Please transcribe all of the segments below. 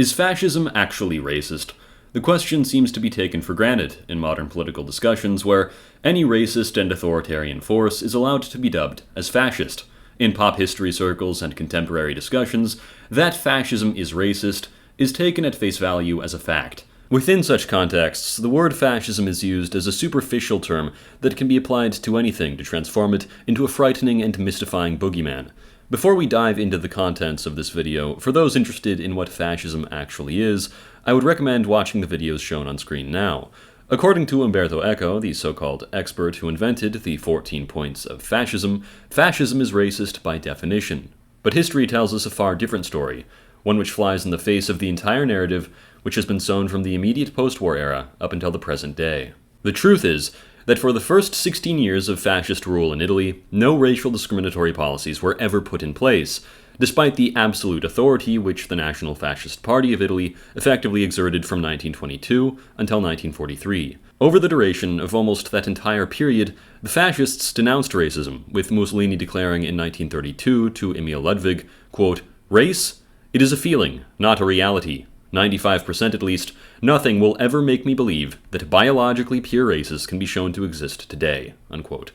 Is fascism actually racist? The question seems to be taken for granted in modern political discussions where any racist and authoritarian force is allowed to be dubbed as fascist. In pop history circles and contemporary discussions, that fascism is racist is taken at face value as a fact. Within such contexts, the word fascism is used as a superficial term that can be applied to anything to transform it into a frightening and mystifying boogeyman. Before we dive into the contents of this video, for those interested in what fascism actually is, I would recommend watching the videos shown on screen now. According to Umberto Eco, the so-called expert who invented the 14 points of fascism, fascism is racist by definition. But history tells us a far different story, one which flies in the face of the entire narrative which has been sown from the immediate post-war era up until the present day. The truth is that for the first 16 years of fascist rule in Italy, no racial discriminatory policies were ever put in place, despite the absolute authority which the National Fascist Party of Italy effectively exerted from 1922 until 1943. Over the duration of almost that entire period, the fascists denounced racism, with Mussolini declaring in 1932 to Emil Ludwig, quote, "Race? It is a feeling, not a reality. 95% at least, nothing will ever make me believe that biologically pure races can be shown to exist today," unquote.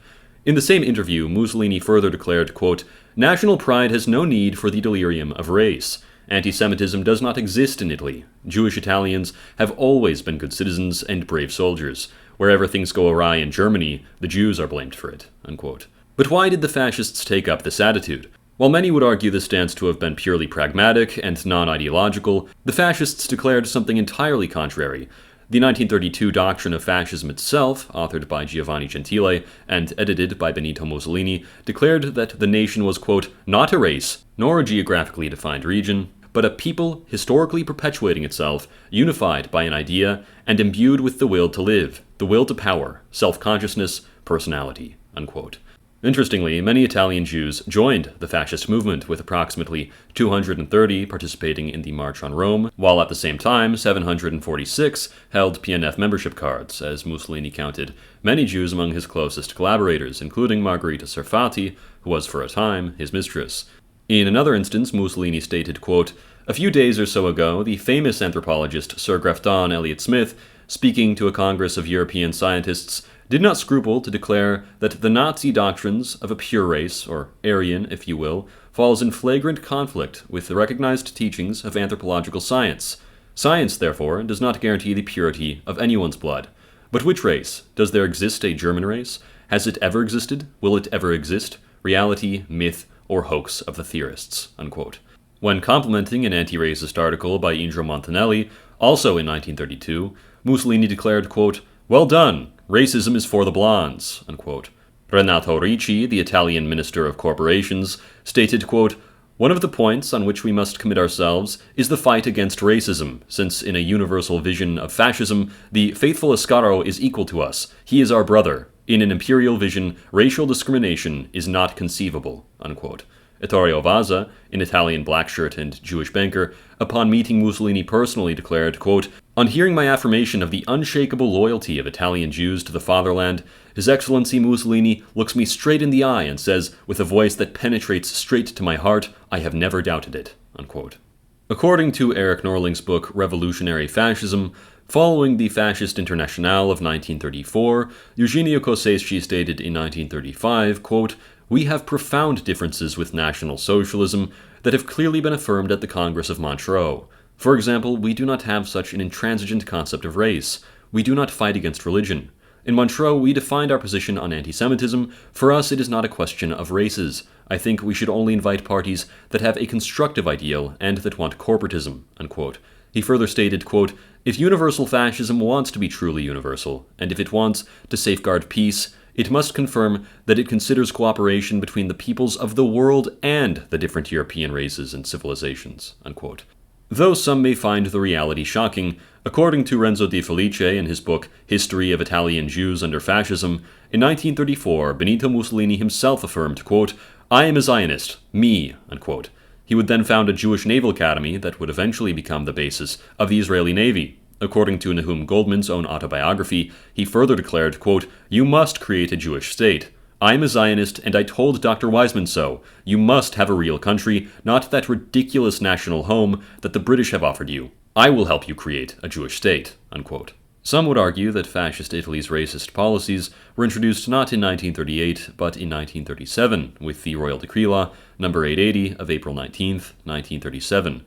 In the same interview, Mussolini further declared, quote, "National pride has no need for the delirium of race. Antisemitism does not exist in Italy. Jewish Italians have always been good citizens and brave soldiers. Wherever things go awry in Germany, the Jews are blamed for it," unquote. But why did the fascists take up this attitude? While many would argue this stance to have been purely pragmatic and non-ideological, the fascists declared something entirely contrary. The 1932 doctrine of fascism itself, authored by Giovanni Gentile and edited by Benito Mussolini, declared that the nation was, quote, "not a race, nor a geographically defined region, but a people historically perpetuating itself, unified by an idea, and imbued with the will to live, the will to power, self-consciousness, personality," unquote. Interestingly, many Italian Jews joined the fascist movement, with approximately 230 participating in the March on Rome, while at the same time 746 held PNF membership cards, as Mussolini counted many Jews among his closest collaborators, including Margherita Sarfatti, who was for a time his mistress. In another instance, Mussolini stated, quote, "A few days or so ago, the famous anthropologist Sir Grafton Elliot Smith, speaking to a congress of European scientists, did not scruple to declare that the Nazi doctrines of a pure race, or Aryan, if you will, falls in flagrant conflict with the recognized teachings of anthropological science. Science, therefore, does not guarantee the purity of anyone's blood. But which race? Does there exist a German race? Has it ever existed? Will it ever exist? Reality, myth, or hoax of the theorists," unquote. When complimenting an anti-racist article by Indro Montanelli, also in 1932, Mussolini declared, quote, "Well done! Racism is for the blondes," unquote. Renato Ricci, the Italian Minister of Corporations, stated, quote, "One of the points on which we must commit ourselves is the fight against racism, since in a universal vision of fascism, the faithful Scarecrow is equal to us. He is our brother. In an imperial vision, racial discrimination is not conceivable," unquote. Ettore Vaza, an Italian blackshirt and Jewish banker, upon meeting Mussolini personally declared, quote, "On hearing my affirmation of the unshakable loyalty of Italian Jews to the fatherland, His Excellency Mussolini looks me straight in the eye and says, with a voice that penetrates straight to my heart, 'I have never doubted it,'" unquote. According to Eric Norling's book Revolutionary Fascism, following the Fascist Internationale of 1934, Eugenio Cosesci stated in 1935, quote, "We have profound differences with National Socialism that have clearly been affirmed at the Congress of Montreux. For example, we do not have such an intransigent concept of race. We do not fight against religion. In Montreux, we defined our position on antisemitism. For us, it is not a question of races. I think we should only invite parties that have a constructive ideal and that want corporatism," unquote. He further stated, quote, "If universal fascism wants to be truly universal, and if it wants to safeguard peace, it must confirm that it considers cooperation between the peoples of the world and the different European races and civilizations," unquote. Though some may find the reality shocking, according to Renzo Di Felice in his book History of Italian Jews Under Fascism, in 1934 Benito Mussolini himself affirmed, quote, "I am a Zionist, me," unquote. He would then found a Jewish naval academy that would eventually become the basis of the Israeli Navy. According to Nahum Goldman's own autobiography, he further declared, quote, "You must create a Jewish state. I'm a Zionist, and I told Dr. Wiseman so. You must have a real country, not that ridiculous national home that the British have offered you. I will help you create a Jewish state." Unquote. Some would argue that Fascist Italy's racist policies were introduced not in 1938, but in 1937, with the Royal Decree Law No. 880 of April 19, 1937.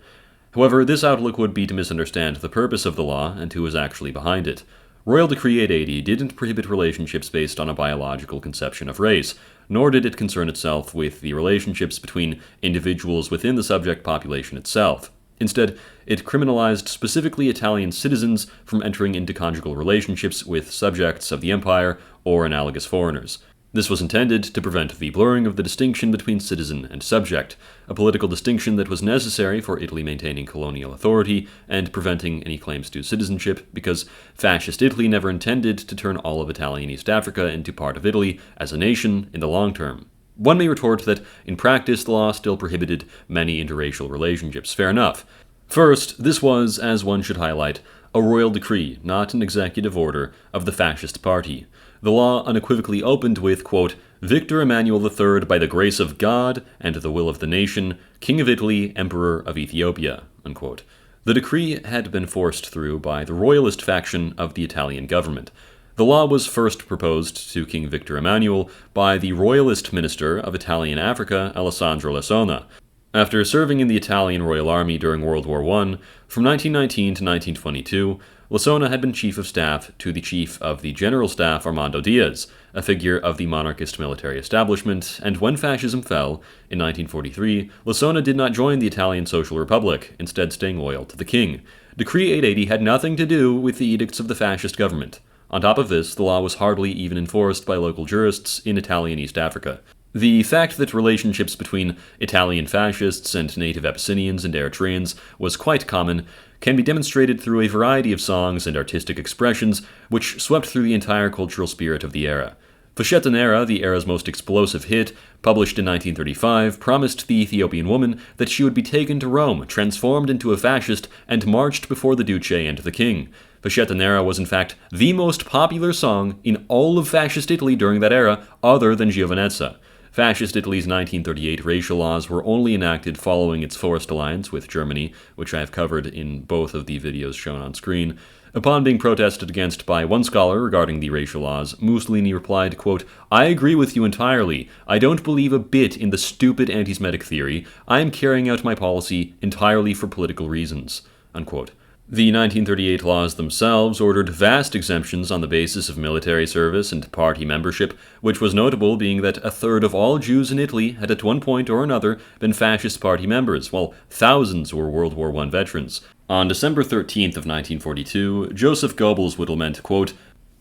However, this outlook would be to misunderstand the purpose of the law and who was actually behind it. Royal Decree 880 didn't prohibit relationships based on a biological conception of race, nor did it concern itself with the relationships between individuals within the subject population itself. Instead, it criminalized specifically Italian citizens from entering into conjugal relationships with subjects of the empire or analogous foreigners. This was intended to prevent the blurring of the distinction between citizen and subject, a political distinction that was necessary for Italy maintaining colonial authority and preventing any claims to citizenship, because Fascist Italy never intended to turn all of Italian East Africa into part of Italy as a nation in the long term. One may retort that, in practice, the law still prohibited many interracial relationships. Fair enough. First, this was, as one should highlight, a royal decree, not an executive order, of the Fascist Party. The law unequivocally opened with, quote, "Victor Emmanuel III, by the grace of God and the will of the nation, King of Italy, Emperor of Ethiopia," unquote. The decree had been forced through by the royalist faction of the Italian government. The law was first proposed to King Victor Emmanuel by the royalist minister of Italian Africa, Alessandro Lessona. After serving in the Italian Royal Army during World War I, from 1919 to 1922, Lessona had been chief of staff to the chief of the General Staff, Armando Diaz, a figure of the monarchist military establishment, and when fascism fell, in 1943, Lessona did not join the Italian Social Republic, instead staying loyal to the king. Decree 880 had nothing to do with the edicts of the fascist government. On top of this, the law was hardly even enforced by local jurists in Italian East Africa. The fact that relationships between Italian fascists and native Abyssinians and Eritreans was quite common can be demonstrated through a variety of songs and artistic expressions which swept through the entire cultural spirit of the era. Fascista Nera, the era's most explosive hit, published in 1935, promised the Ethiopian woman that she would be taken to Rome, transformed into a fascist, and marched before the Duce and the king. Fascista Nera was in fact the most popular song in all of Fascist Italy during that era, other than Giovanezza. Fascist Italy's 1938 racial laws were only enacted following its forced alliance with Germany, which I have covered in both of the videos shown on screen. Upon being protested against by one scholar regarding the racial laws, Mussolini replied, quote, "I agree with you entirely. I don't believe a bit in the stupid anti-Semitic theory. I am carrying out my policy entirely for political reasons," unquote. The 1938 laws themselves ordered vast exemptions on the basis of military service and party membership, which was notable being that a third of all Jews in Italy had at one point or another been fascist party members, while thousands were World War I veterans. On December 13th of 1942, Joseph Goebbels would lament, quote,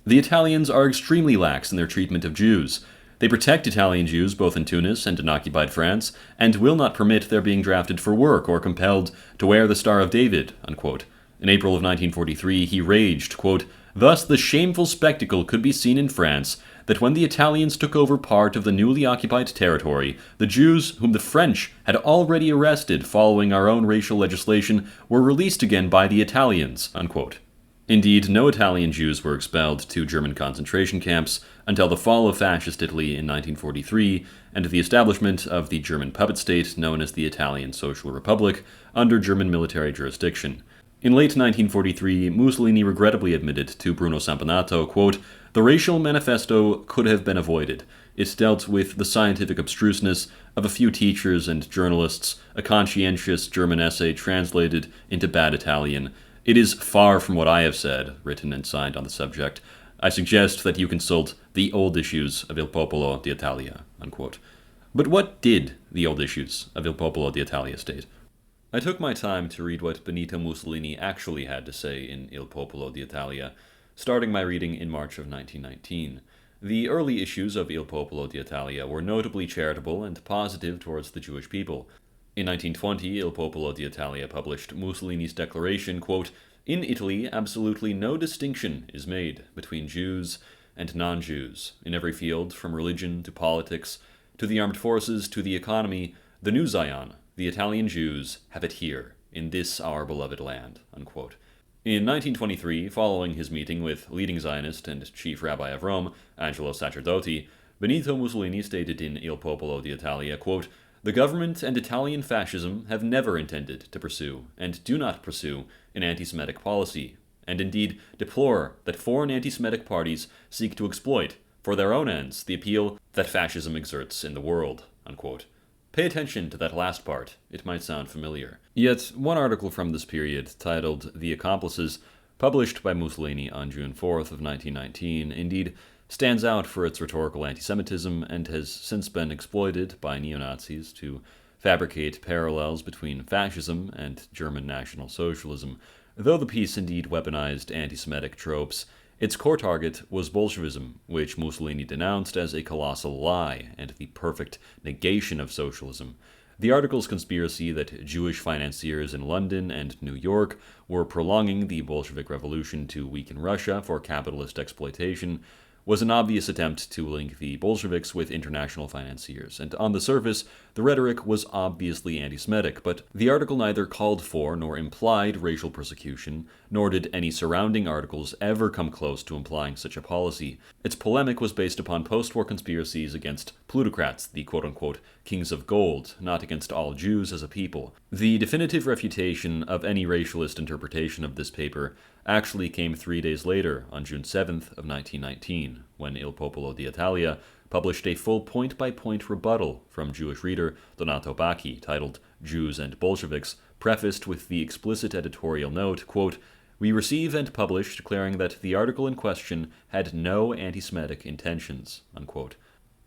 "The Italians are extremely lax in their treatment of Jews. They protect Italian Jews both in Tunis and in occupied France, and will not permit their being drafted for work or compelled to wear the Star of David," unquote. In April of 1943, he raged, quote, "Thus the shameful spectacle could be seen in France that when the Italians took over part of the newly occupied territory, the Jews whom the French had already arrested following our own racial legislation were released again by the Italians," unquote. Indeed, no Italian Jews were expelled to German concentration camps until the fall of Fascist Italy in 1943 and the establishment of the German puppet state known as the Italian Social Republic under German military jurisdiction. In late 1943, Mussolini regrettably admitted to Bruno Sampanato, quote, "The racial manifesto could have been avoided. It dealt with the scientific abstruseness of a few teachers and journalists, a conscientious German essay translated into bad Italian. It is far from what I have said," written and signed on the subject. "I suggest that you consult the old issues of Il Popolo d'Italia," unquote. But what did the old issues of Il Popolo d'Italia state? I took my time to read what Benito Mussolini actually had to say in Il Popolo d'Italia, starting my reading in March of 1919. The early issues of Il Popolo d'Italia were notably charitable and positive towards the Jewish people. In 1920, Il Popolo d'Italia published Mussolini's declaration, quote, "In Italy, absolutely no distinction is made between Jews and non-Jews. In every field, from religion to politics, to the armed forces to the economy, the new Zion, the Italian Jews, have it here, in this our beloved land," unquote. In 1923, following his meeting with leading Zionist and chief rabbi of Rome, Angelo Sacerdoti, Benito Mussolini stated in Il Popolo d'Italia, quote, "The government and Italian fascism have never intended to pursue, and do not pursue, an anti-Semitic policy, and indeed deplore that foreign anti-Semitic parties seek to exploit, for their own ends, the appeal that fascism exerts in the world." Unquote. Pay attention to that last part. It might sound familiar. Yet, one article from this period, titled The Accomplices, published by Mussolini on June 4th of 1919, indeed stands out for its rhetorical antisemitism and has since been exploited by neo-Nazis to fabricate parallels between fascism and German National Socialism. Though the piece indeed weaponized anti-Semitic tropes, its core target was Bolshevism, which Mussolini denounced as a colossal lie and the perfect negation of socialism. The article's conspiracy that Jewish financiers in London and New York were prolonging the Bolshevik Revolution to weaken Russia for capitalist exploitation was an obvious attempt to link the Bolsheviks with international financiers, and on the surface, the rhetoric was obviously anti-Semitic, but the article neither called for nor implied racial persecution, nor did any surrounding articles ever come close to implying such a policy. Its polemic was based upon post-war conspiracies against plutocrats, the quote-unquote kings of gold, not against all Jews as a people. The definitive refutation of any racialist interpretation of this paper actually came 3 days later, on June 7th of 1919, when Il Popolo d'Italia published a full point-by-point rebuttal from Jewish reader Donato Bacchi, titled Jews and Bolsheviks, prefaced with the explicit editorial note, quote, "We receive and publish declaring that the article in question had no anti-Semitic intentions," unquote.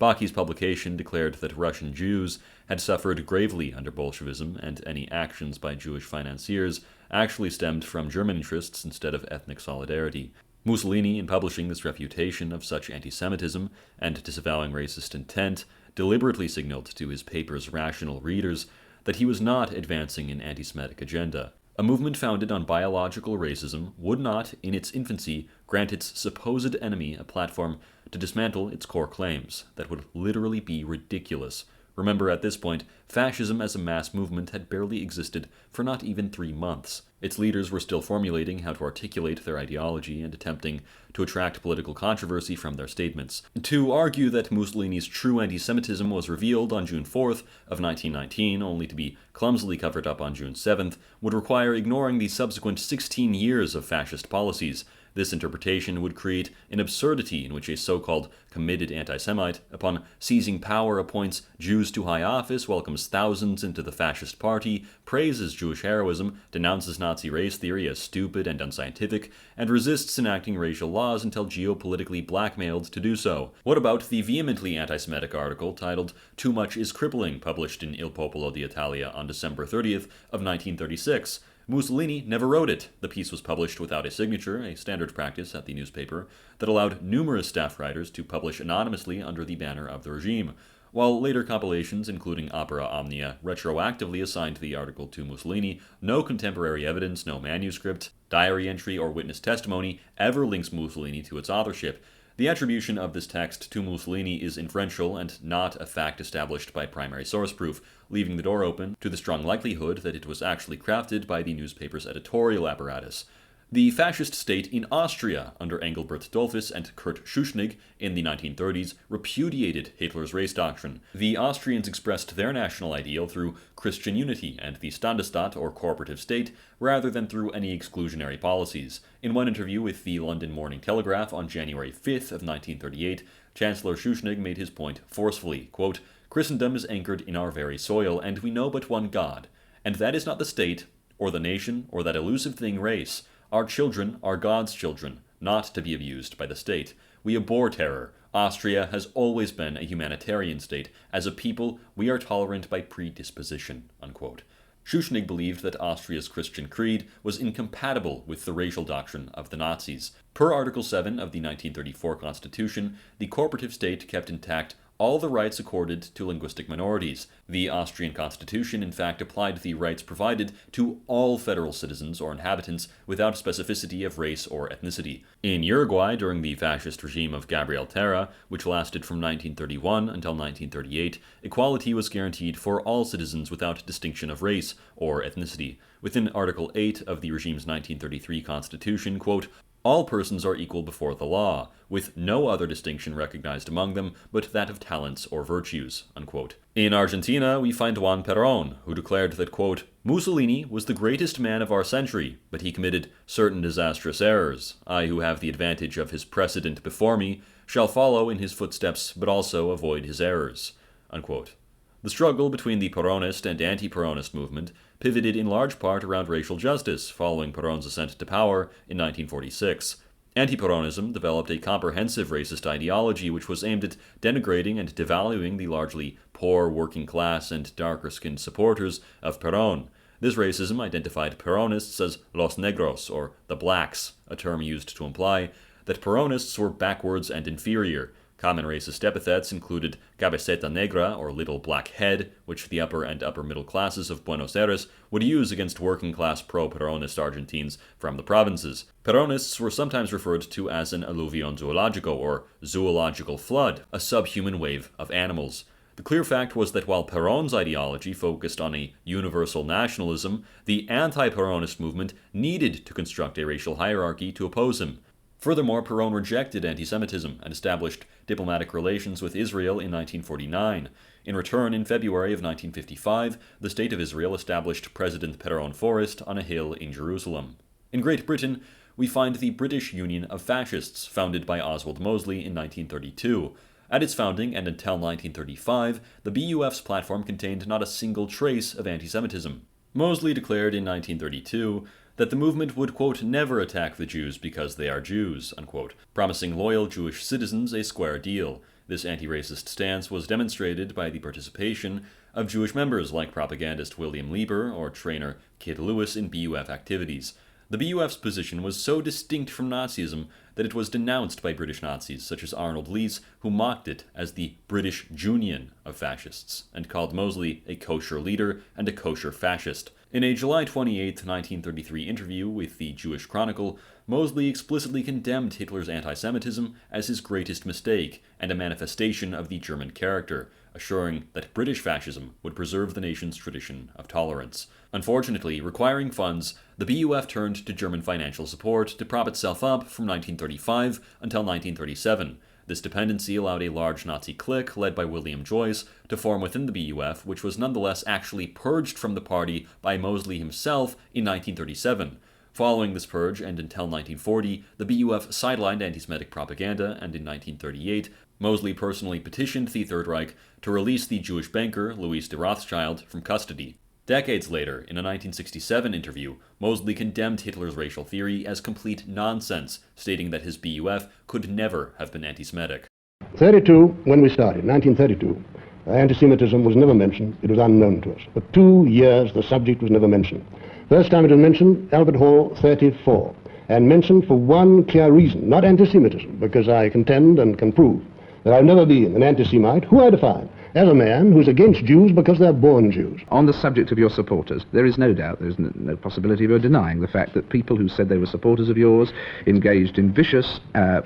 Bacchi's publication declared that Russian Jews had suffered gravely under Bolshevism, and any actions by Jewish financiers actually stemmed from German interests instead of ethnic solidarity. Mussolini, in publishing this refutation of such anti-Semitism and disavowing racist intent, deliberately signaled to his paper's rational readers that he was not advancing an anti-Semitic agenda. A movement founded on biological racism would not, in its infancy, grant its supposed enemy a platform to dismantle its core claims. That would literally be ridiculous. Remember, at this point, fascism as a mass movement had barely existed for not even 3 months. Its leaders were still formulating how to articulate their ideology and attempting to attract political controversy from their statements. To argue that Mussolini's true anti-Semitism was revealed on June 4th of 1919, only to be clumsily covered up on June 7th, would require ignoring the subsequent 16 years of fascist policies. This interpretation would create an absurdity in which a so-called committed anti-Semite, upon seizing power, appoints Jews to high office, welcomes thousands into the fascist party, praises Jewish heroism, denounces Nazi race theory as stupid and unscientific, and resists enacting racial laws until geopolitically blackmailed to do so. What about the vehemently anti-Semitic article titled "Too Much is Crippling," published in Il Popolo d'Italia on December 30th of 1936? Mussolini never wrote it. The piece was published without a signature, a standard practice at the newspaper that allowed numerous staff writers to publish anonymously under the banner of the regime. While later compilations, including Opera Omnia, retroactively assigned the article to Mussolini, no contemporary evidence, no manuscript, diary entry, or witness testimony ever links Mussolini to its authorship. The attribution of this text to Mussolini is inferential and not a fact established by primary source proof, leaving the door open to the strong likelihood that it was actually crafted by the newspaper's editorial apparatus. The fascist state in Austria, under Engelbert Dollfuss and Kurt Schuschnigg in the 1930s, repudiated Hitler's race doctrine. The Austrians expressed their national ideal through Christian unity and the Standesstaat, or cooperative state, rather than through any exclusionary policies. In one interview with the London Morning Telegraph on January 5th of 1938, Chancellor Schuschnigg made his point forcefully, quote, "Christendom is anchored in our very soil, and we know but one God. And that is not the state, or the nation, or that elusive thing race. Our children are God's children, not to be abused by the state. We abhor terror. Austria has always been a humanitarian state. As a people, we are tolerant by predisposition," unquote. Schuschnigg believed that Austria's Christian creed was incompatible with the racial doctrine of the Nazis. Per Article 7 of the 1934 Constitution, the cooperative state kept intact all the rights accorded to linguistic minorities. The Austrian constitution, in fact, applied the rights provided to all federal citizens or inhabitants without specificity of race or ethnicity. In Uruguay, during the fascist regime of Gabriel Terra, which lasted from 1931 until 1938, equality was guaranteed for all citizens without distinction of race or ethnicity. Within Article 8 of the regime's 1933 constitution, quote, all persons are equal before the law, with no other distinction recognized among them but that of talents or virtues, unquote. In Argentina, we find Juan Peron, who declared that, quote, Mussolini was the greatest man of our century, but he committed certain disastrous errors. I, who have the advantage of his precedent before me, shall follow in his footsteps, but also avoid his errors, unquote. The struggle between the Peronist and anti-Peronist movement pivoted in large part around racial justice following Peron's ascent to power in 1946. Anti-Peronism developed a comprehensive racist ideology which was aimed at denigrating and devaluing the largely poor, working-class, and darker-skinned supporters of Peron. This racism identified Peronists as los negros, or the blacks, a term used to imply that Peronists were backwards and inferior. Common racist epithets included cabeceta negra, or little black head, which the upper and upper middle classes of Buenos Aires would use against working-class pro-Peronist Argentines from the provinces. Peronists were sometimes referred to as an alluvion zoologico, or zoological flood, a subhuman wave of animals. The clear fact was that while Peron's ideology focused on a universal nationalism, the anti-Peronist movement needed to construct a racial hierarchy to oppose him. Furthermore, Peron rejected antisemitism and established diplomatic relations with Israel in 1949. In return, in February of 1955, the State of Israel established President Peron Forest on a hill in Jerusalem. In Great Britain, we find the British Union of Fascists, founded by Oswald Mosley in 1932. At its founding and until 1935, the BUF's platform contained not a single trace of antisemitism. Mosley declared in 1932 that the movement would, quote, never attack the Jews because they are Jews, unquote, promising loyal Jewish citizens a square deal. This anti-racist stance was demonstrated by the participation of Jewish members like propagandist William Lieber or trainer Kid Lewis in BUF activities. The BUF's position was so distinct from Nazism that it was denounced by British Nazis such as Arnold Leese, who mocked it as the British Junion of fascists, and called Mosley a kosher leader and a kosher fascist. In a July 28, 1933 interview with the Jewish Chronicle, Mosley explicitly condemned Hitler's anti-Semitism as his greatest mistake and a manifestation of the German character, assuring that British fascism would preserve the nation's tradition of tolerance. Unfortunately, requiring funds, the BUF turned to German financial support to prop itself up from 1935 until 1937. This dependency allowed a large Nazi clique led by William Joyce to form within the BUF, which was nonetheless actually purged from the party by Mosley himself in 1937. Following this purge and until 1940, the BUF sidelined anti-Semitic propaganda, and in 1938, Mosley personally petitioned the Third Reich to release the Jewish banker Louis de Rothschild from custody. Decades later, in a 1967 interview, Mosley condemned Hitler's racial theory as complete nonsense, stating that his BUF could never have been anti-Semitic. 32, when we started, 1932, anti-Semitism was never mentioned. It was unknown to us. For 2 years, the subject was never mentioned. First time it was mentioned, Albert Hall, 34, and mentioned for one clear reason, not anti-Semitism, because I contend and can prove that I've never been an anti-Semite, who I define as a man who's against Jews because they're born Jews. On the subject of your supporters, there is no doubt, there is no possibility of your denying the fact that people who said they were supporters of yours engaged in vicious,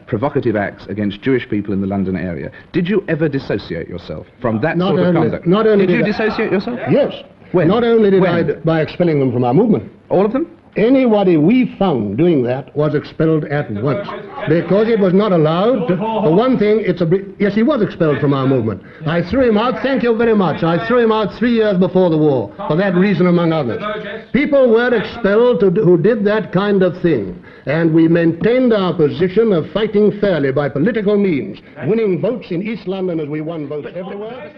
provocative acts against Jewish people in the London area. Did you ever dissociate yourself from that sort of conduct? Not only did you dissociate yourself? Yes. When? Not only did When? I, by expelling them from our movement. All of them? Anybody we found doing that was expelled at once, because it was not allowed to, for one thing, yes, he was expelled from our movement. I threw him out, thank you very much, I threw him out 3 years before the war, for that reason among others. People were expelled who did that kind of thing, and we maintained our position of fighting fairly by political means, winning votes in East London as we won votes everywhere.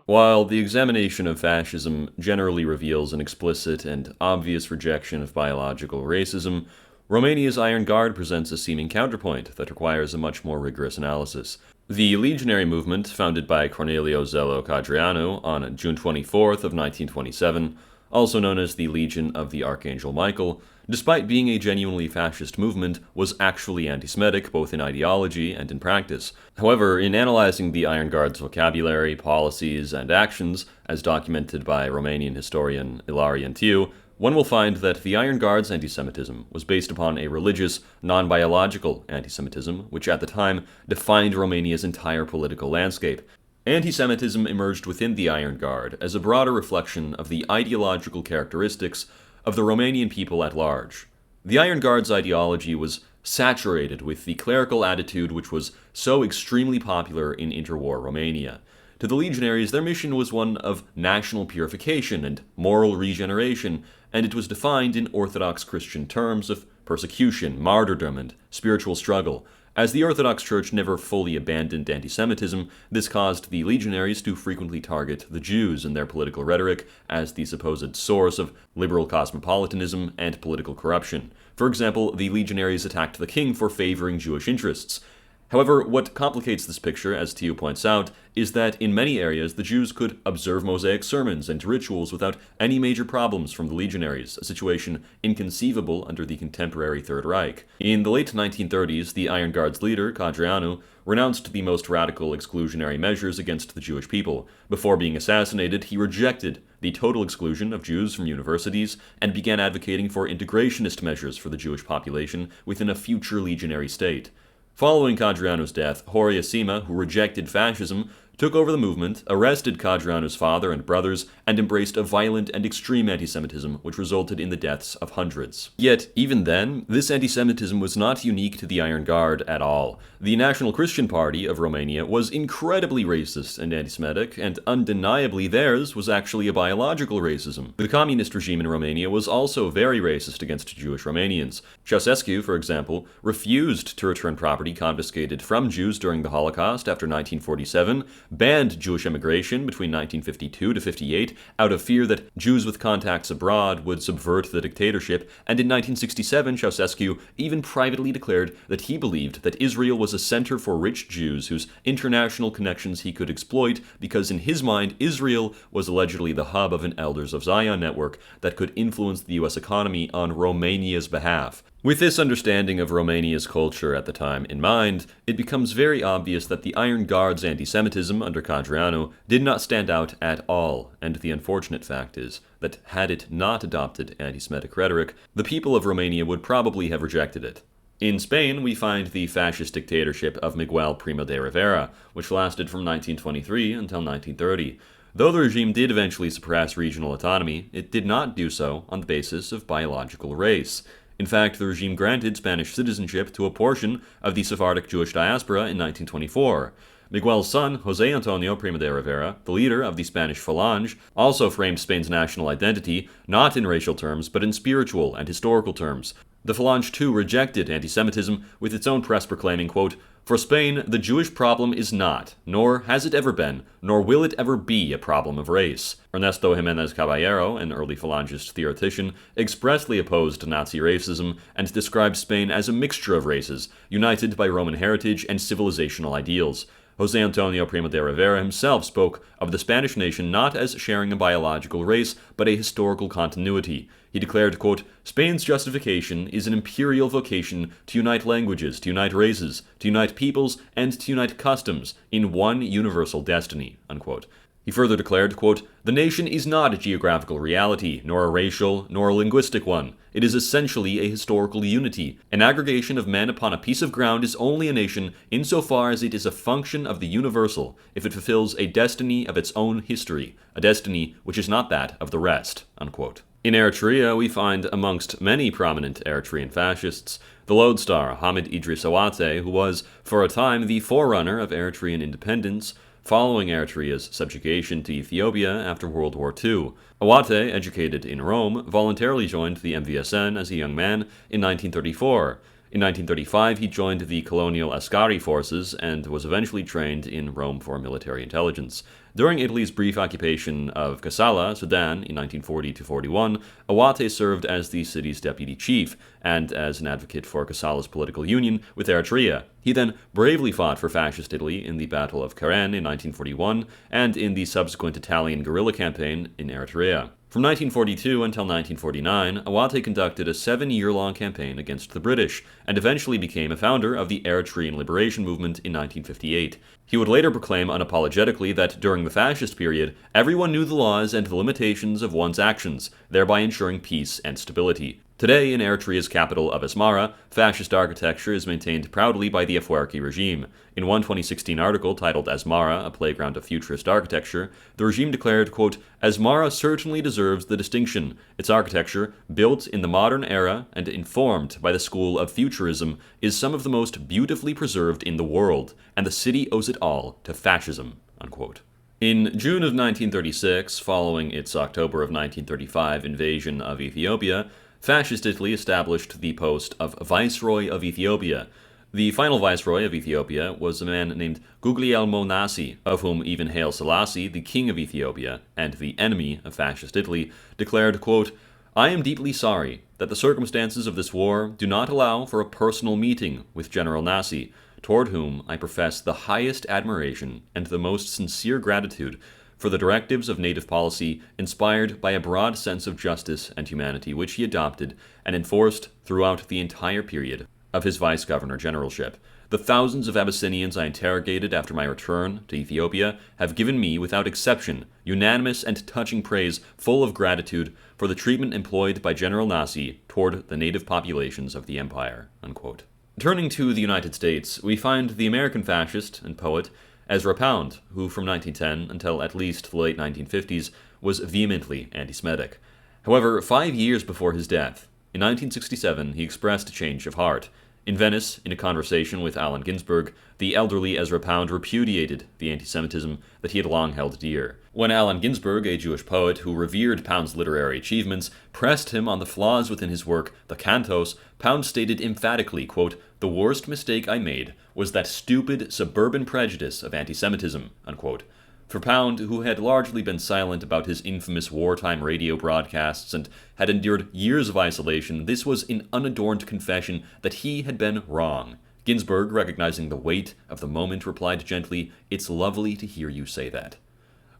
While the examination of fascism generally reveals an explicit and obvious rejection of biological racism, Romania's Iron Guard presents a seeming counterpoint that requires a much more rigorous analysis. The legionary movement, founded by Cornelio Zello Cadreanu on June 24th of 1927, also known as the Legion of the Archangel Michael, despite being a genuinely fascist movement, was actually anti-Semitic both in ideology and in practice. However, in analyzing the Iron Guard's vocabulary, policies, and actions, as documented by Romanian historian Ilarian Tiu, one will find that the Iron Guard's anti-Semitism was based upon a religious, non-biological anti-Semitism, which at the time defined Romania's entire political landscape. Anti-Semitism emerged within the Iron Guard as a broader reflection of the ideological characteristics of the Romanian people at large. The Iron Guard's ideology was saturated with the clerical attitude which was so extremely popular in interwar Romania. To the legionaries, their mission was one of national purification and moral regeneration, and it was defined in Orthodox Christian terms of persecution, martyrdom, and spiritual struggle. As the Orthodox Church never fully abandoned antisemitism, this caused the legionaries to frequently target the Jews in their political rhetoric as the supposed source of liberal cosmopolitanism and political corruption. For example, the legionaries attacked the king for favoring Jewish interests. However, what complicates this picture, as Theo points out, is that in many areas the Jews could observe Mosaic sermons and rituals without any major problems from the legionaries, a situation inconceivable under the contemporary Third Reich. In the late 1930s, the Iron Guard's leader, Codreanu, renounced the most radical exclusionary measures against the Jewish people. Before being assassinated, he rejected the total exclusion of Jews from universities and began advocating for integrationist measures for the Jewish population within a future legionary state. Following Codreanu's death, Horia Sima, who rejected fascism, took over the movement, arrested Codreanu's father and brothers, and embraced a violent and extreme antisemitism which resulted in the deaths of hundreds. Yet, even then, this antisemitism was not unique to the Iron Guard at all. The National Christian Party of Romania was incredibly racist and anti-Semitic, and undeniably theirs was actually a biological racism. The communist regime in Romania was also very racist against Jewish Romanians. Ceausescu, for example, refused to return property confiscated from Jews during the Holocaust after 1947, banned Jewish immigration between 1952 to 58 out of fear that Jews with contacts abroad would subvert the dictatorship, and in 1967 Ceausescu even privately declared that he believed that Israel was a center for rich Jews whose international connections he could exploit because in his mind Israel was allegedly the hub of an Elders of Zion network that could influence the US economy on Romania's behalf. With this understanding of Romania's culture at the time in mind, it becomes very obvious that the Iron Guard's antisemitism under Codreanu did not stand out at all, and the unfortunate fact is that had it not adopted anti-Semitic rhetoric, the people of Romania would probably have rejected it. In Spain, we find the fascist dictatorship of Miguel Primo de Rivera, which lasted from 1923 until 1930. Though the regime did eventually suppress regional autonomy, it did not do so on the basis of biological race. In fact, the regime granted Spanish citizenship to a portion of the Sephardic Jewish diaspora in 1924. Miguel's son, José Antonio Primo de Rivera, the leader of the Spanish Falange, also framed Spain's national identity not in racial terms but in spiritual and historical terms. The Falange too rejected antisemitism, with its own press proclaiming, quote, "For Spain, the Jewish problem is not, nor has it ever been, nor will it ever be a problem of race." Ernesto Jiménez Caballero, an early Falangist theoretician, expressly opposed Nazi racism and described Spain as a mixture of races, united by Roman heritage and civilizational ideals. José Antonio Primo de Rivera himself spoke of the Spanish nation not as sharing a biological race, but a historical continuity. He declared, quote, "Spain's justification is an imperial vocation to unite languages, to unite races, to unite peoples, and to unite customs in one universal destiny," unquote. He further declared, quote, "The nation is not a geographical reality, nor a racial, nor a linguistic one. It is essentially a historical unity. An aggregation of men upon a piece of ground is only a nation insofar as it is a function of the universal, if it fulfills a destiny of its own history, a destiny which is not that of the rest," unquote. In Eritrea, we find amongst many prominent Eritrean fascists the lodestar Hamid Idris Awate, who was, for a time, the forerunner of Eritrean independence, following Eritrea's subjugation to Ethiopia after World War II. Awate, educated in Rome, voluntarily joined the MVSN as a young man in 1934. In 1935, he joined the colonial Ascari forces and was eventually trained in Rome for military intelligence. During Italy's brief occupation of Kassala, Sudan, in 1940-41, Awate served as the city's deputy chief and as an advocate for Kassala's political union with Eritrea. He then bravely fought for Fascist Italy in the Battle of Peron in 1941 and in the subsequent Italian guerrilla campaign in Eritrea. From 1942 until 1949, Awate conducted a 7-year-long campaign against the British, and eventually became a founder of the Eritrean Liberation Movement in 1958. He would later proclaim unapologetically that during the fascist period, everyone knew the laws and the limitations of one's actions, thereby ensuring peace and stability. Today, in Eritrea's capital of Asmara, fascist architecture is maintained proudly by the Afwerki regime. In one 2016 article titled Asmara, a playground of futurist architecture, the regime declared, quote, "Asmara certainly deserves the distinction. Its architecture, built in the modern era and informed by the school of futurism, is some of the most beautifully preserved in the world, and the city owes it all to fascism," unquote. In June of 1936, following its October of 1935 invasion of Ethiopia, Fascist Italy established the post of Viceroy of Ethiopia. The final Viceroy of Ethiopia was a man named Guglielmo Nasi, of whom even Haile Selassie, the King of Ethiopia, and the enemy of Fascist Italy, declared, quote, "I am deeply sorry that the circumstances of this war do not allow for a personal meeting with General Nasi, toward whom I profess the highest admiration and the most sincere gratitude for the directives of native policy inspired by a broad sense of justice and humanity which he adopted and enforced throughout the entire period of his vice-governor generalship. The thousands of Abyssinians I interrogated after my return to Ethiopia have given me, without exception, unanimous and touching praise full of gratitude for the treatment employed by General Nasi toward the native populations of the empire," unquote. Turning to the United States, we find the American fascist and poet Ezra Pound, who from 1910 until at least the late 1950s was vehemently anti-Semitic. However, 5 years before his death, in 1967, he expressed a change of heart. In Venice, in a conversation with Allen Ginsberg, the elderly Ezra Pound repudiated the anti-Semitism that he had long held dear. When Allen Ginsberg, a Jewish poet who revered Pound's literary achievements, pressed him on the flaws within his work, The Cantos, Pound stated emphatically, quote, "The worst mistake I made was that stupid suburban prejudice of anti-Semitism," unquote. For Pound, who had largely been silent about his infamous wartime radio broadcasts and had endured years of isolation, this was an unadorned confession that he had been wrong. Ginsberg, recognizing the weight of the moment, replied gently, "It's lovely to hear you say that."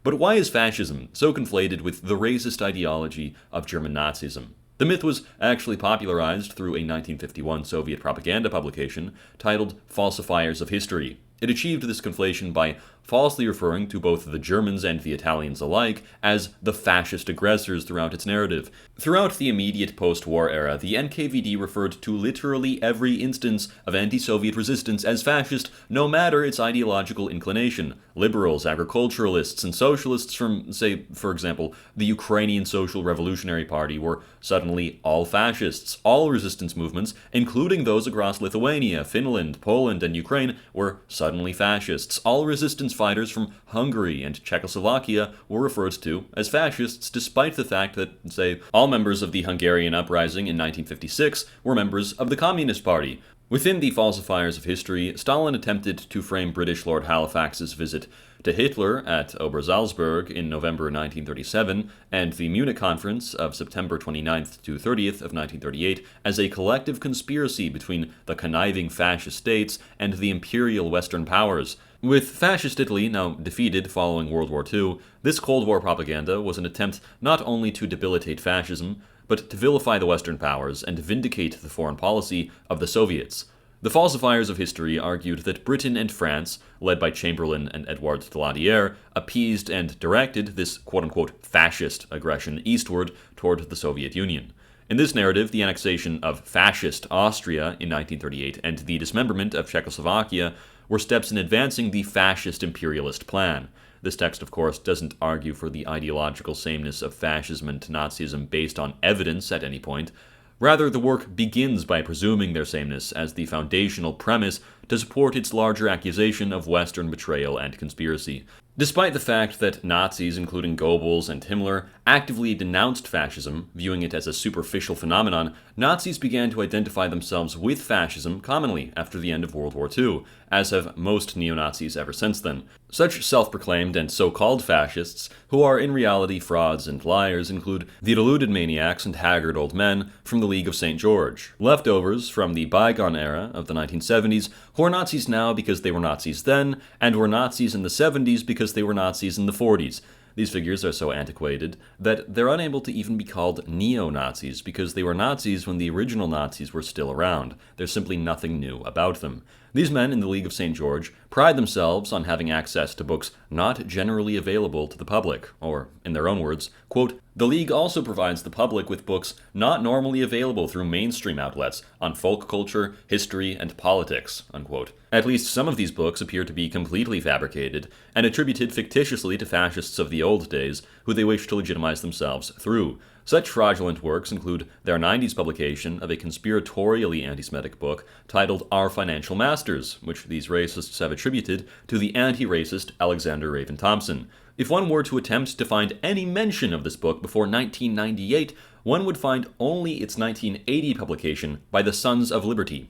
But why is fascism so conflated with the racist ideology of German Nazism? The myth was actually popularized through a 1951 Soviet propaganda publication titled Falsifiers of History. It achieved this conflation by falsely referring to both the Germans and the Italians alike as the fascist aggressors throughout its narrative. Throughout the immediate post-war era, the NKVD referred to literally every instance of anti-Soviet resistance as fascist, no matter its ideological inclination. Liberals, agriculturalists, and socialists from, say, for example, the Ukrainian Social Revolutionary Party were suddenly all fascists. All resistance movements, including those across Lithuania, Finland, Poland, and Ukraine, were suddenly fascists. All resistance fighters from Hungary and Czechoslovakia were referred to as fascists, despite the fact that, say, all members of the Hungarian uprising in 1956 were members of the Communist Party. Within the Falsifiers of History, Stalin attempted to frame British Lord Halifax's visit to Hitler at Obersalzberg in November 1937 and the Munich Conference of September 29th to 30th of 1938 as a collective conspiracy between the conniving fascist states and the imperial Western powers. With Fascist Italy now defeated following World War II, this Cold War propaganda was an attempt not only to debilitate fascism, but to vilify the Western powers and vindicate the foreign policy of the Soviets. The Falsifiers of History argued that Britain and France, led by Chamberlain and Edouard Daladier, appeased and directed this quote-unquote fascist aggression eastward toward the Soviet Union. In this narrative, the annexation of Fascist Austria in 1938 and the dismemberment of Czechoslovakia were steps in advancing the fascist imperialist plan. This text, of course, doesn't argue for the ideological sameness of fascism and Nazism based on evidence at any point. Rather, the work begins by presuming their sameness as the foundational premise to support its larger accusation of Western betrayal and conspiracy. Despite the fact that Nazis, including Goebbels and Himmler, actively denounced fascism, viewing it as a superficial phenomenon, Nazis began to identify themselves with fascism commonly after the end of World War II, as have most neo-Nazis ever since then. Such self-proclaimed and so-called fascists, who are in reality frauds and liars, include the deluded maniacs and haggard old men from the League of St. George, leftovers from the bygone era of the 1970s, who are Nazis now because they were Nazis then, and were Nazis in the 70s because they were Nazis in the 40s. These figures are so antiquated that they're unable to even be called neo-Nazis because they were Nazis when the original Nazis were still around. There's simply nothing new about them. These men in the League of St. George pride themselves on having access to books not generally available to the public, or, in their own words, quote, "The League also provides the public with books not normally available through mainstream outlets on folk culture, history, and politics," unquote. At least some of these books appear to be completely fabricated and attributed fictitiously to fascists of the old days who they wish to legitimize themselves through. Such fraudulent works include their 90s publication of a conspiratorially anti-Semitic book titled Our Financial Masters, which these racists have attributed to the anti-racist Alexander Raven Thompson. If one were to attempt to find any mention of this book before 1998, one would find only its 1980 publication by the Sons of Liberty.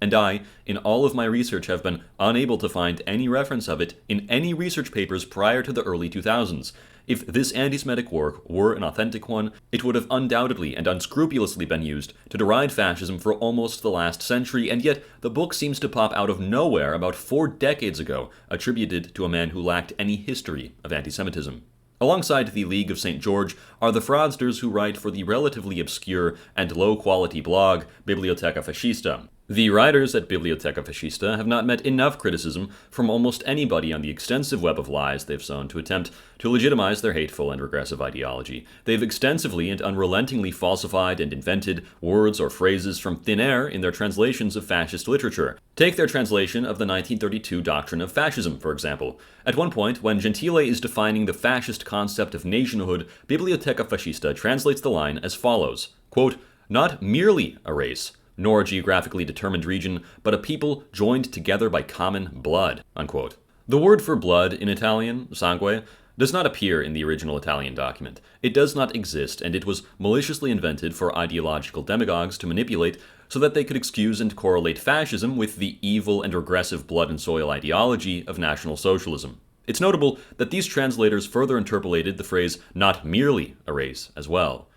And I, in all of my research, have been unable to find any reference of it in any research papers prior to the early 2000s. If this anti-Semitic work were an authentic one, it would have undoubtedly and unscrupulously been used to deride fascism for almost the last century, and yet the book seems to pop out of nowhere about 4 decades ago, attributed to a man who lacked any history of anti-Semitism. Alongside the League of St. George are the fraudsters who write for the relatively obscure and low-quality blog Biblioteca Fascista. The writers at Biblioteca Fascista have not met enough criticism from almost anybody on the extensive web of lies they've sown to attempt to legitimize their hateful and regressive ideology. They've extensively and unrelentingly falsified and invented words or phrases from thin air in their translations of fascist literature. Take their translation of the 1932 doctrine of fascism, for example. At one point, when Gentile is defining the fascist concept of nationhood, Biblioteca Fascista translates the line as follows, quote, "Not merely a race, nor a geographically determined region, but a people joined together by common blood," unquote. The word for blood in Italian, sangue, does not appear in the original Italian document. It does not exist, and it was maliciously invented for ideological demagogues to manipulate so that they could excuse and correlate fascism with the evil and regressive blood and soil ideology of National Socialism. It's notable that these translators further interpolated the phrase "not merely a race" as well.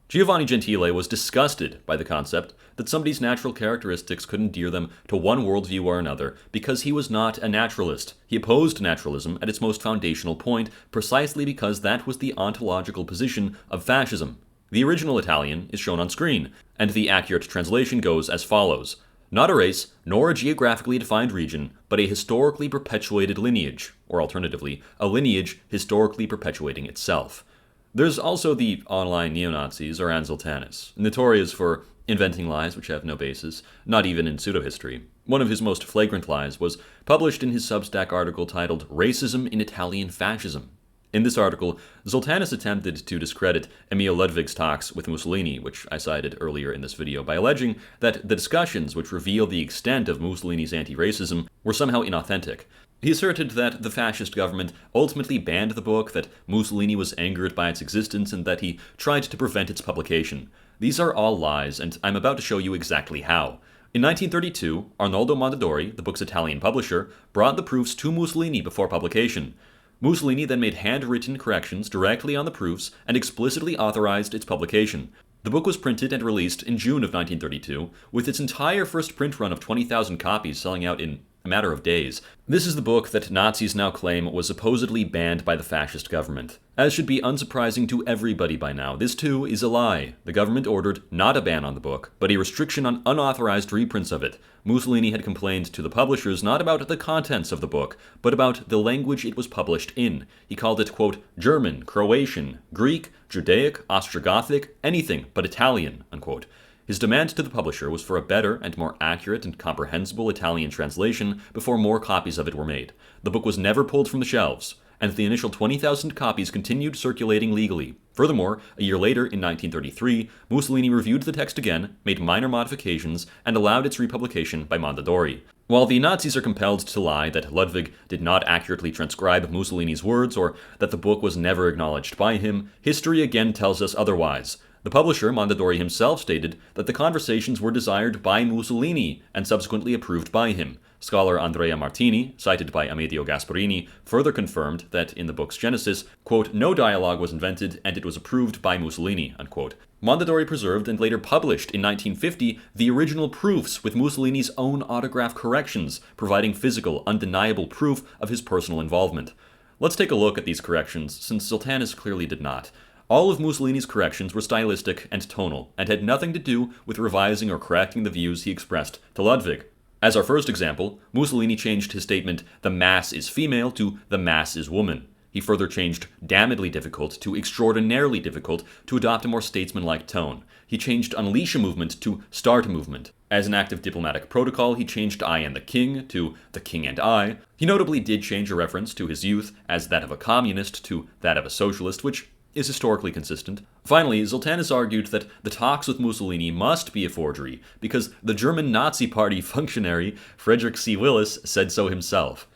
Giovanni Gentile was disgusted by the concept that somebody's natural characteristics could endear them to one worldview or another because he was not a naturalist. He opposed naturalism at its most foundational point precisely because that was the ontological position of fascism. The original Italian is shown on screen, and the accurate translation goes as follows: "Not a race, nor a geographically defined region, but a historically perpetuated lineage," or alternatively, a lineage historically perpetuating itself. There's also the online neo-Nazi Zoran Zoltanous, notorious for inventing lies which have no basis, not even in pseudo-history. One of his most flagrant lies was published in his Substack article titled Racism in Italian Fascism. In this article, Zoltanous attempted to discredit Emil Ludwig's talks with Mussolini, which I cited earlier in this video, by alleging that the discussions which reveal the extent of Mussolini's anti-racism were somehow inauthentic. He asserted that the fascist government ultimately banned the book, that Mussolini was angered by its existence, and that he tried to prevent its publication. These are all lies, and I'm about to show you exactly how. In 1932, Arnoldo Mondadori, the book's Italian publisher, brought the proofs to Mussolini before publication. Mussolini then made handwritten corrections directly on the proofs and explicitly authorized its publication. The book was printed and released in June of 1932, with its entire first print run of 20,000 copies selling out in a matter of days. This is the book that Nazis now claim was supposedly banned by the fascist government. As should be unsurprising to everybody by now, this too is a lie. The government ordered not a ban on the book, but a restriction on unauthorized reprints of it. Mussolini had complained to the publishers not about the contents of the book, but about the language it was published in. He called it, quote, German, Croatian, Greek, Judaic, Ostrogothic, anything but Italian, unquote. His demand to the publisher was for a better and more accurate and comprehensible Italian translation before more copies of it were made. The book was never pulled from the shelves, and the initial 20,000 copies continued circulating legally. Furthermore, a year later, in 1933, Mussolini reviewed the text again, made minor modifications, and allowed its republication by Mondadori. While the Nazis are compelled to lie that Ludwig did not accurately transcribe Mussolini's words or that the book was never acknowledged by him, history again tells us otherwise. The publisher, Mondadori himself, stated that the conversations were desired by Mussolini and subsequently approved by him. Scholar Andrea Martini, cited by Amedeo Gasparini, further confirmed that in the book's genesis, quote, no dialogue was invented and it was approved by Mussolini, unquote. Mondadori preserved and later published in 1950 the original proofs with Mussolini's own autograph corrections, providing physical, undeniable proof of his personal involvement. Let's take a look at these corrections, since Zoltanous clearly did not. All of Mussolini's corrections were stylistic and tonal, and had nothing to do with revising or correcting the views he expressed to Ludwig. As our first example, Mussolini changed his statement, "the mass is female," to "the mass is woman." He further changed "damnedly difficult" to "extraordinarily difficult" to adopt a more statesmanlike tone. He changed "unleash a movement" to "start a movement." As an act of diplomatic protocol, he changed "I and the king" to "the king and I." He notably did change a reference to his youth as that of a communist to that of a socialist, which is historically consistent. Finally, Zoltanous argued that the talks with Mussolini must be a forgery, because the German Nazi Party functionary Frederick C. Willis said so himself.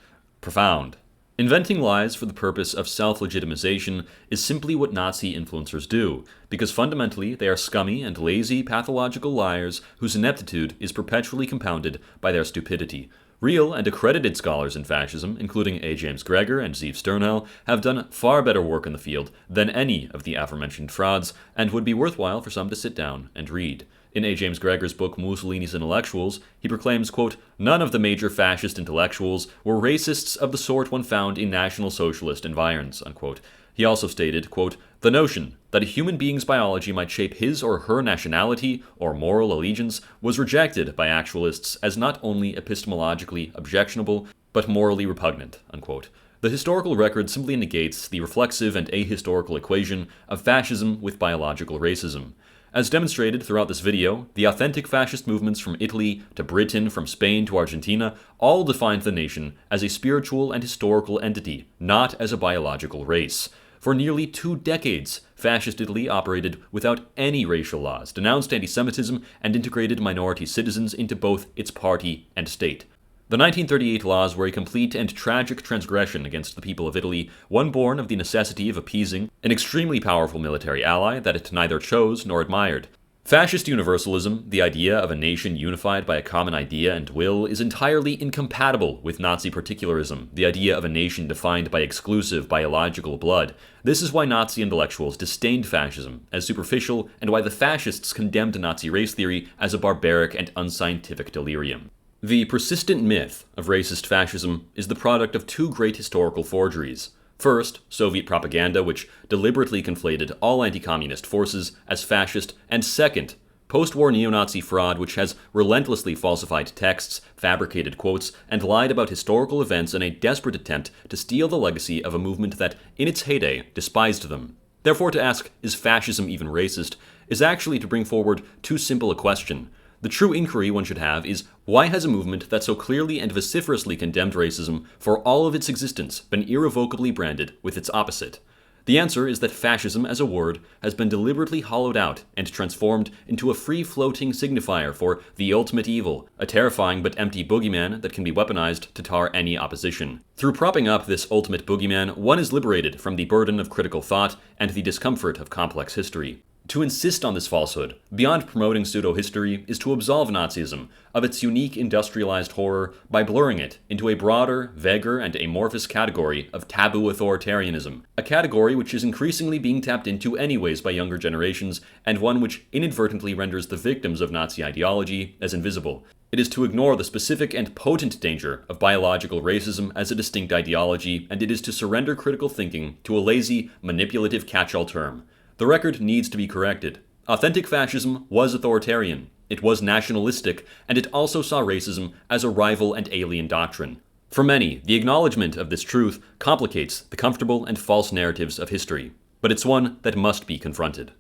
Profound. Inventing lies for the purpose of self-legitimization is simply what Nazi influencers do, because fundamentally they are scummy and lazy pathological liars whose ineptitude is perpetually compounded by their stupidity. Real and accredited scholars in fascism, including A. James Gregor and Zeev Sternhell, have done far better work in the field than any of the aforementioned frauds, and would be worthwhile for some to sit down and read. In A. James Gregor's book Mussolini's Intellectuals, he proclaims, quote, none of the major fascist intellectuals were racists of the sort one found in National Socialist environs, unquote. He also stated, quote, the notion that a human being's biology might shape his or her nationality or moral allegiance was rejected by actualists as not only epistemologically objectionable, but morally repugnant, unquote. The historical record simply negates the reflexive and ahistorical equation of fascism with biological racism. As demonstrated throughout this video, the authentic fascist movements from Italy to Britain, from Spain to Argentina, all defined the nation as a spiritual and historical entity, not as a biological race. For nearly 2 decades, Fascist Italy operated without any racial laws, denounced antisemitism, and integrated minority citizens into both its party and state. The 1938 laws were a complete and tragic transgression against the people of Italy, one born of the necessity of appeasing an extremely powerful military ally that it neither chose nor admired. Fascist universalism, the idea of a nation unified by a common idea and will, is entirely incompatible with Nazi particularism, the idea of a nation defined by exclusive biological blood. This is why Nazi intellectuals disdained fascism as superficial, and why the fascists condemned Nazi race theory as a barbaric and unscientific delirium. The persistent myth of racist fascism is the product of 2 great historical forgeries. First, Soviet propaganda, which deliberately conflated all anti-communist forces as fascist, and second, post-war neo-Nazi fraud, which has relentlessly falsified texts, fabricated quotes, and lied about historical events in a desperate attempt to steal the legacy of a movement that, in its heyday, despised them. Therefore, to ask, is fascism even racist, is actually to bring forward too simple a question. The true inquiry one should have is, why has a movement that so clearly and vociferously condemned racism for all of its existence been irrevocably branded with its opposite? The answer is that fascism as a word has been deliberately hollowed out and transformed into a free-floating signifier for the ultimate evil, a terrifying but empty boogeyman that can be weaponized to tar any opposition. Through propping up this ultimate boogeyman, one is liberated from the burden of critical thought and the discomfort of complex history. To insist on this falsehood, beyond promoting pseudo-history, is to absolve Nazism of its unique industrialized horror by blurring it into a broader, vaguer, and amorphous category of taboo authoritarianism, a category which is increasingly being tapped into anyways by younger generations, and one which inadvertently renders the victims of Nazi ideology as invisible. It is to ignore the specific and potent danger of biological racism as a distinct ideology, and it is to surrender critical thinking to a lazy, manipulative catch-all term. The record needs to be corrected. Authentic fascism was authoritarian, it was nationalistic, and it also saw racism as a rival and alien doctrine. For many, the acknowledgement of this truth complicates the comfortable and false narratives of history, but it's one that must be confronted.